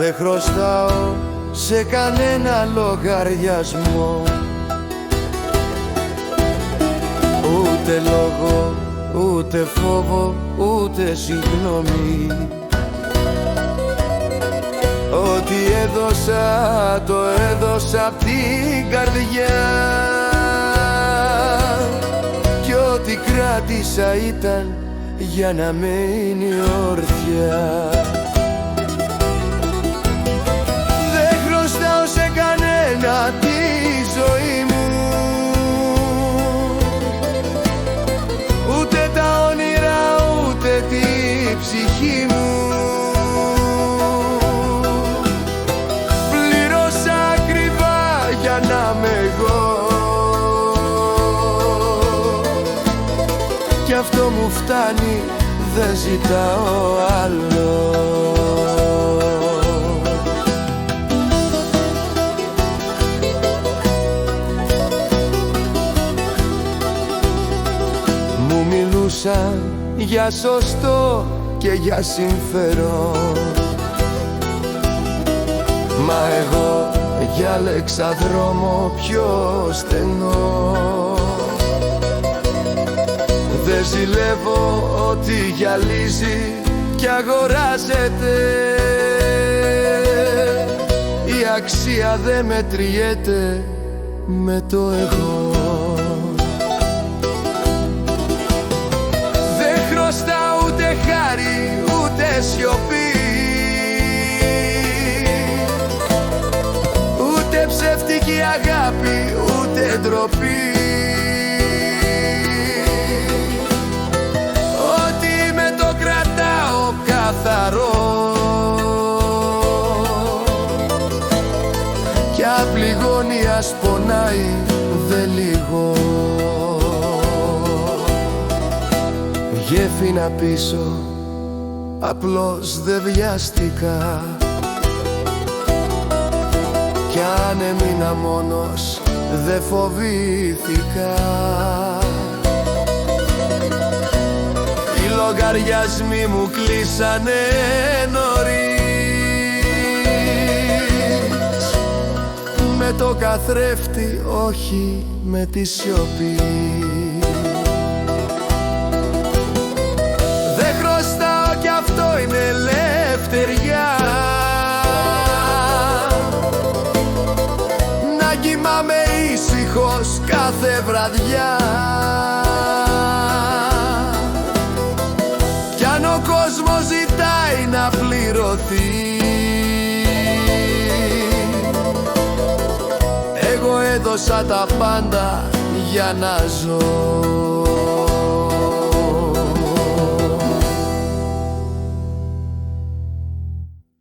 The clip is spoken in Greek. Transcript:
Δεν χρωστάω σε κανένα λογαριασμό, ούτε λόγο, ούτε φόβο, ούτε συγγνώμη. Ό,τι έδωσα, το έδωσα απ' την καρδιά, κι ό,τι κράτησα ήταν για να μείνει όρθια. Δεν χρωστάω σε κανένα τη ζωή μου, ούτε τα όνειρα, ούτε τη ψυχή μου. Πλήρωσα ακριβά για να είμαι εγώ, κι αυτό μου φτάνει, δεν ζητάω άλλο. Μου μιλούσαν για σωστό και για συμφερόν, μα εγώ διάλεξα δρόμο πιο στενό. Δεν ζηλεύω ό,τι γυαλίζει κι αγοράζεται, η αξία δεν μετριέται με το εγώ. Δεν χρωστάω ούτε χάρη, ούτε σιωπή, ούτε ψεύτικη αγάπη, ούτε ντροπή. Ό,τι με το κρατάω καθαρό, κι απ' πληγώνει ας πονάει δε λίγο. Γέφυνα πίσω, απλώς δεν βιάστηκα, κι αν έμεινα μόνος δε φοβήθηκα. Οι λογαριασμοί μου κλείσανε νωρίς, με το καθρέφτη, όχι με τη σιωπή. Δεν χρωστάω κι αυτό είναι ελευθεριά, να κοιμάμαι ήσυχος κάθε βραδιά, κι αν ο κόσμος ζητάει να πληρωθεί, εγώ έδωσα τα πάντα για να ζω.